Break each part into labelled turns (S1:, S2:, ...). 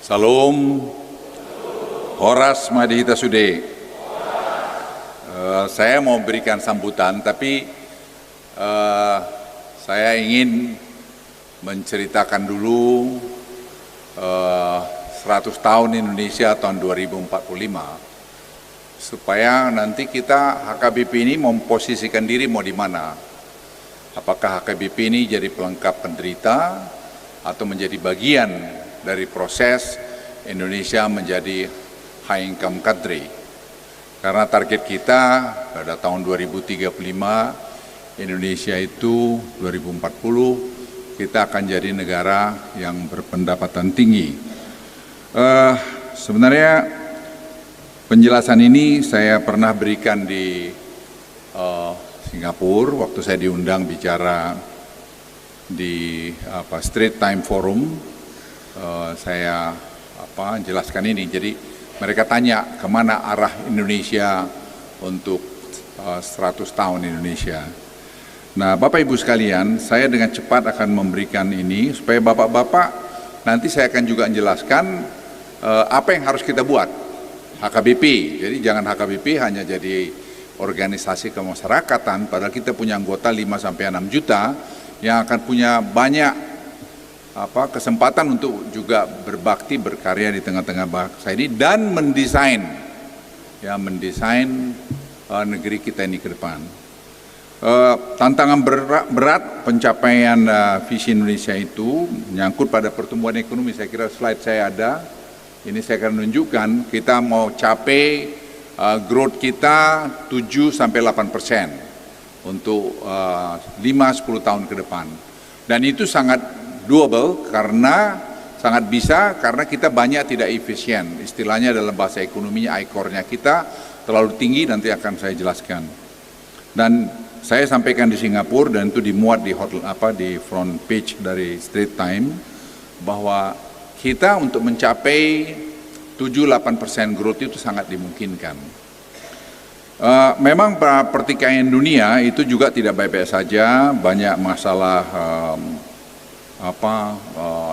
S1: Salam, Horas Madhita Sude. Saya mau berikan sambutan, tapi saya ingin menceritakan dulu 100 tahun Indonesia tahun 2045, supaya nanti kita HKBP ini memposisikan diri mau di mana. Apakah HKBP ini jadi pelengkap penderita atau menjadi bagian dari proses Indonesia menjadi high income country. Karena target kita pada tahun 2035 Indonesia itu 2040 kita akan jadi negara yang berpendapatan tinggi. Sebenarnya penjelasan ini saya pernah berikan di Singapura waktu saya diundang bicara di Straits Times Forum. Saya jelaskan ini. Jadi mereka tanya kemana arah Indonesia untuk 100 tahun Indonesia. Nah, Bapak Ibu sekalian, saya dengan cepat akan memberikan ini supaya Bapak-Bapak nanti saya akan juga menjelaskan apa yang harus kita buat HKBP. Jadi jangan HKBP hanya jadi organisasi kemasyarakatan, padahal kita punya anggota 5-6 juta yang akan punya banyak kesempatan untuk juga berbakti, berkarya di tengah-tengah bangsa ini dan mendesain negeri kita ini ke depan. Tantangan berat pencapaian visi Indonesia itu menyangkut pada pertumbuhan ekonomi. Saya kira slide saya ada, ini saya akan menunjukkan kita mau capai growth kita 7-8% untuk 5-10 tahun ke depan, dan itu sangat doable karena sangat bisa, karena kita banyak tidak efisien. Istilahnya dalam bahasa ekonominya ICOR-nya kita terlalu tinggi, nanti akan saya jelaskan. Dan saya sampaikan di Singapura dan itu dimuat di di front page dari Straits Times bahwa kita untuk mencapai 7-8% growth itu sangat dimungkinkan. Memang pertikaian dunia itu juga tidak baik-baik saja, banyak masalah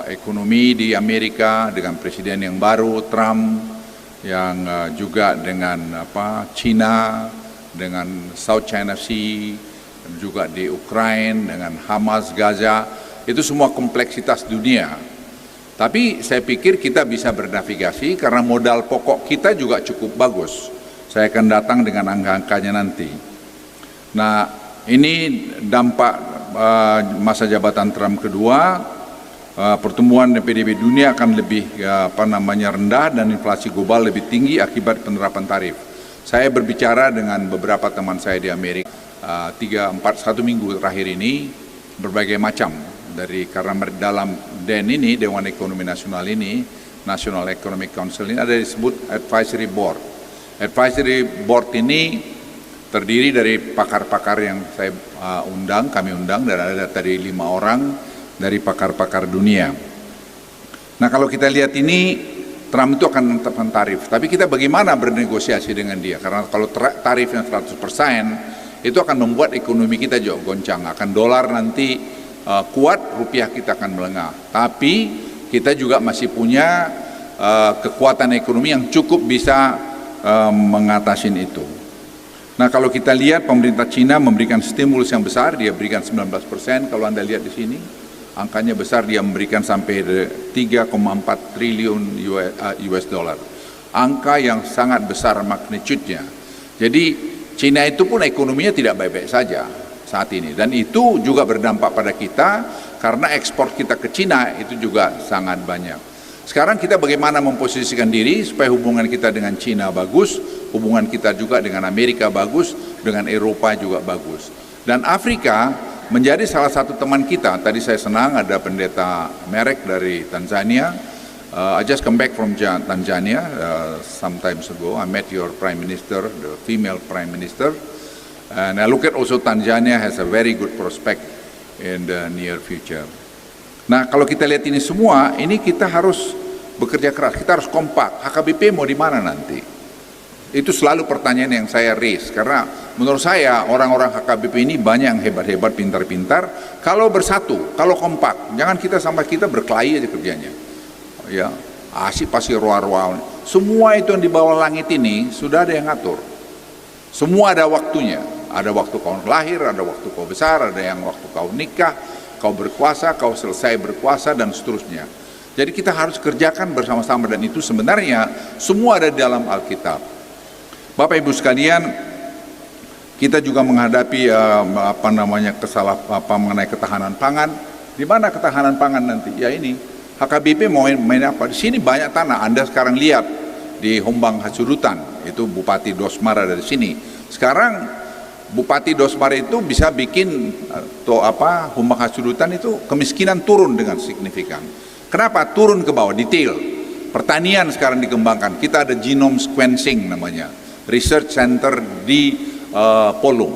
S1: ekonomi di Amerika dengan presiden yang baru Trump, yang juga dengan China, dengan South China Sea, juga di Ukraina dengan Hamas, Gaza, itu semua kompleksitas dunia. Tapi saya pikir kita bisa bernavigasi karena modal pokok kita juga cukup bagus. Saya akan datang dengan angka-angkanya nanti. Nah, ini dampak masa jabatan Trump kedua, pertumbuhan PDB dunia akan lebih rendah dan inflasi global lebih tinggi akibat penerapan tarif. Saya berbicara dengan beberapa teman saya di Amerika 1 minggu terakhir ini, berbagai macam karena dalam DEN ini, Dewan Ekonomi Nasional ini, National Economic Council ini ada disebut Advisory Board. Advisory Board ini terdiri dari pakar-pakar yang kami undang, dan ada tadi 5 orang dari pakar-pakar dunia. Nah, kalau kita lihat ini, Trump itu akan menetapkan tarif, tapi kita bagaimana bernegosiasi dengan dia? Karena kalau tarifnya 100%, itu akan membuat ekonomi kita juga goncang. Akan dolar nanti kuat, rupiah kita akan melengah. Tapi kita juga masih punya kekuatan ekonomi yang cukup bisa mengatasi itu. Nah, kalau kita lihat pemerintah Cina memberikan stimulus yang besar, dia berikan 19%, kalau Anda lihat di sini, angkanya besar, dia memberikan sampai 3,4 triliun US dollar. Angka yang sangat besar magnitude-nya. Jadi Cina itu pun ekonominya tidak baik-baik saja saat ini, dan itu juga berdampak pada kita karena ekspor kita ke Cina itu juga sangat banyak. Sekarang kita bagaimana memposisikan diri supaya hubungan kita dengan Cina bagus, hubungan kita juga dengan Amerika bagus, dengan Eropa juga bagus. Dan Afrika menjadi salah satu teman kita. Tadi saya senang ada pendeta Merek dari Tanzania. I just come back from Tanzania some times ago. I met your Prime Minister, the female Prime Minister. And I look at also Tanzania has a very good prospect in the near future. Nah, kalau kita lihat ini semua, ini kita harus bekerja keras, kita harus kompak. HKBP mau di mana nanti? Itu selalu pertanyaan yang saya raise, karena menurut saya orang-orang HKBP ini banyak yang hebat-hebat, pintar-pintar. Kalau bersatu, kalau kompak, jangan kita sampai kita berkelahi aja kerjanya. Ya, Asik pasti roa-roa. Semua itu yang di bawah langit ini sudah ada yang ngatur. Semua ada waktunya. Ada waktu kau lahir, ada waktu kau besar, ada yang waktu kau nikah, kau berkuasa, kau selesai berkuasa, dan seterusnya. Jadi kita harus kerjakan bersama-sama, dan itu sebenarnya semua ada di dalam Alkitab. Bapak Ibu sekalian, kita juga menghadapi mengenai ketahanan pangan. Di mana ketahanan pangan nanti? Ya ini, HKBP mau main apa? Di sini banyak tanah. Anda sekarang lihat di Hombang Hasudutan, itu Bupati Dosmara dari sini. Sekarang Bupati Dosmara itu bisa bikin Hombang Hasudutan itu kemiskinan turun dengan signifikan. Kenapa? Turun ke bawah, detail. Pertanian sekarang dikembangkan. Kita ada genome sequencing namanya, research center di Polong.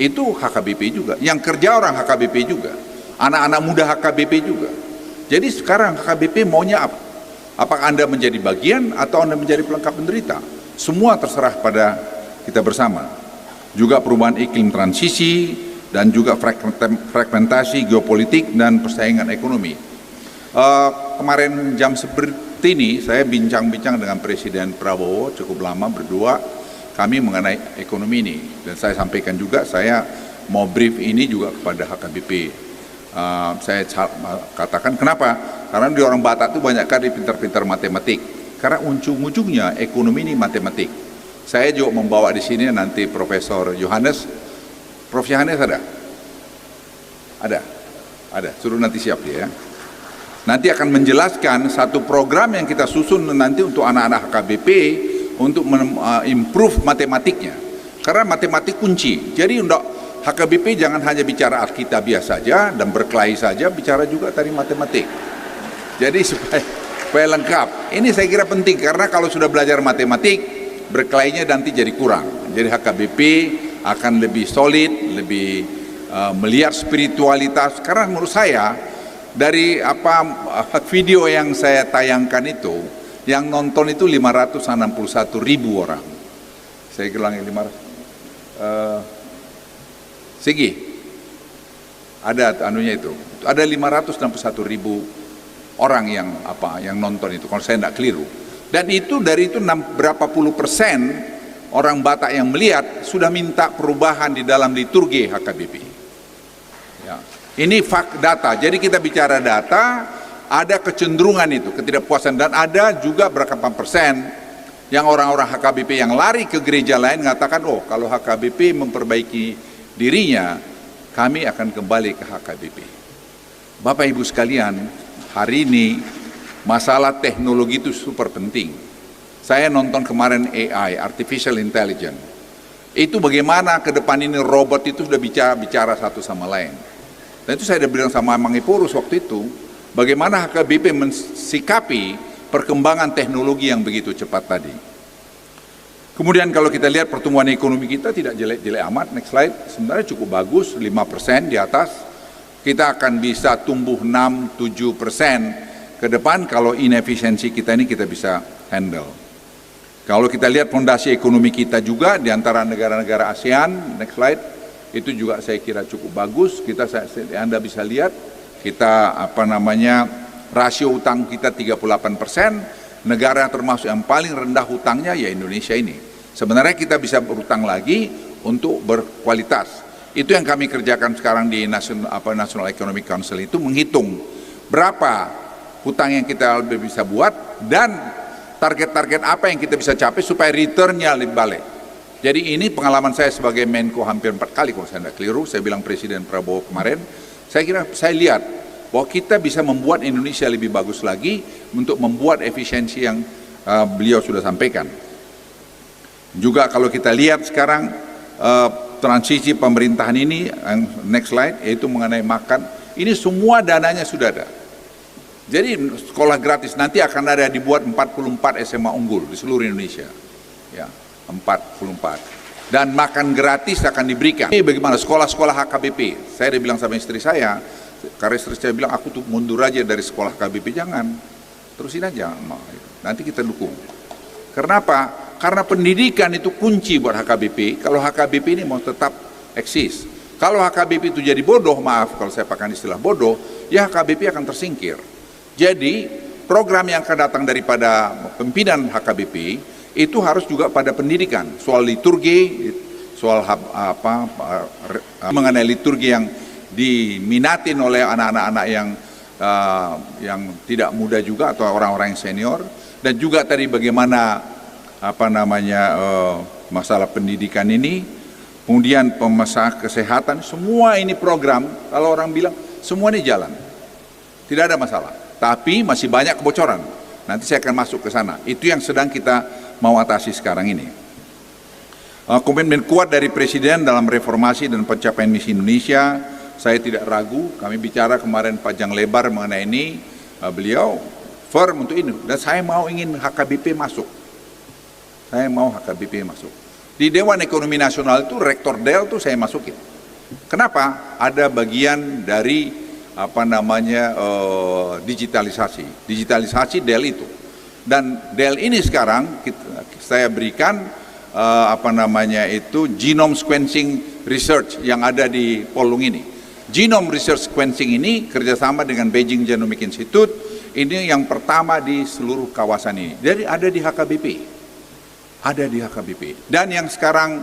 S1: Itu HKBP juga. Yang kerja orang HKBP juga. Anak-anak muda HKBP juga. Jadi sekarang HKBP maunya apa? Apakah Anda menjadi bagian atau Anda menjadi pelengkap penderita? Semua terserah pada kita bersama. Juga perubahan iklim transisi dan juga fragmentasi geopolitik dan persaingan ekonomi. Kemarin jam seperti ini saya bincang-bincang dengan Presiden Prabowo cukup lama berdua kami mengenai ekonomi ini, dan saya sampaikan juga saya mau brief ini juga kepada HKBP. Saya katakan kenapa? Karena di orang Batak itu banyak kali pintar-pintar matematik. Karena ujung-ujungnya ekonomi ini matematik. Saya juga membawa di sini nanti Profesor Yohanes. Prof Yohanes ada? Ada. Suruh nanti siap dia ya. Nanti akan menjelaskan satu program yang kita susun nanti untuk anak-anak HKBP untuk improve matematiknya. Karena matematik kunci. Jadi untuk HKBP jangan hanya bicara Alkitabiah saja dan berkelahi saja, bicara juga tadi matematik. Jadi supaya lengkap. Ini saya kira penting karena kalau sudah belajar matematik, berkelahinya nanti jadi kurang. Jadi HKBP akan lebih solid, lebih melihat spiritualitas. Karena menurut saya dari video yang saya tayangkan itu, yang nonton itu 561.000 orang. Saya ulangi 500. Segi, ada anunya itu, ada 561.000 orang yang nonton itu, kalau saya tidak keliru. Dan itu dari itu berapa puluh persen orang Batak yang melihat sudah minta perubahan di dalam liturgi HKBP. Ya. Ini data, jadi kita bicara data, ada kecenderungan itu, ketidakpuasan, dan ada juga berapa persen yang orang-orang HKBP yang lari ke gereja lain mengatakan, oh kalau HKBP memperbaiki dirinya, kami akan kembali ke HKBP. Bapak Ibu sekalian, hari ini masalah teknologi itu super penting. Saya nonton kemarin AI, Artificial Intelligence. Itu bagaimana ke depan ini robot itu sudah bicara satu sama lain. Dan itu saya sudah bilang sama Mangipurus waktu itu, bagaimana HKBP mensikapi perkembangan teknologi yang begitu cepat tadi. Kemudian kalau kita lihat pertumbuhan ekonomi kita tidak jelek-jelek amat, next slide, sebenarnya cukup bagus, 5% di atas. Kita akan bisa tumbuh 6-7% ke depan kalau inefisiensi kita ini kita bisa handle. Kalau kita lihat fondasi ekonomi kita juga di antara negara-negara ASEAN, next slide, itu juga saya kira cukup bagus. Anda bisa lihat, kita rasio utang kita 38%, negara termasuk yang paling rendah hutangnya ya Indonesia ini. Sebenarnya kita bisa berhutang lagi untuk berkualitas. Itu yang kami kerjakan sekarang di National Economic Council itu, menghitung berapa hutang yang kita bisa buat dan target-target apa yang kita bisa capai supaya returnnya lebih balik. Jadi ini pengalaman saya sebagai Menko hampir 4 kali kalau saya tidak keliru. Saya bilang Presiden Prabowo kemarin, saya lihat bahwa kita bisa membuat Indonesia lebih bagus lagi untuk membuat efisiensi yang beliau sudah sampaikan. Juga kalau kita lihat sekarang transisi pemerintahan ini, next slide, yaitu mengenai makan, ini semua dananya sudah ada. Jadi sekolah gratis nanti akan ada dibuat 44 SMA unggul di seluruh Indonesia. Ya, 44. Dan makan gratis akan diberikan. Ini bagaimana sekolah-sekolah HKBP? Saya udah bilang sama istri saya, karena istri saya bilang aku tuh mundur aja dari sekolah HKBP, jangan. Terusin aja, nanti kita dukung. Karena apa? Karena pendidikan itu kunci buat HKBP. Kalau HKBP ini mau tetap eksis. Kalau HKBP itu jadi bodoh, maaf kalau saya pakai istilah bodoh, ya HKBP akan tersingkir. Jadi program yang akan datang daripada pimpinan HKBP itu harus juga pada pendidikan, soal liturgi, soal mengenai liturgi yang diminatin oleh anak-anak yang tidak muda juga atau orang-orang yang senior, dan juga tadi bagaimana masalah pendidikan ini, kemudian masalah kesehatan, semua ini program kalau orang bilang semua ini jalan, tidak ada masalah. Tapi masih banyak kebocoran. Nanti saya akan masuk ke sana. Itu yang sedang kita mau atasi sekarang ini. Komitmen kuat dari Presiden dalam reformasi dan pencapaian misi Indonesia, saya tidak ragu. Kami bicara kemarin panjang lebar mengenai ini. Beliau firm untuk ini. Dan saya ingin HKBP masuk. Saya mau HKBP masuk. Di Dewan Ekonomi Nasional itu Rektor Del itu saya masukin. Kenapa? Ada bagian dari digitalisasi Del itu, dan Del ini sekarang saya berikan genome sequencing research yang ada di Polung ini. Genome research sequencing ini kerjasama dengan Beijing Genomic Institute, ini yang pertama di seluruh kawasan ini. Jadi ada di HKBP, dan yang sekarang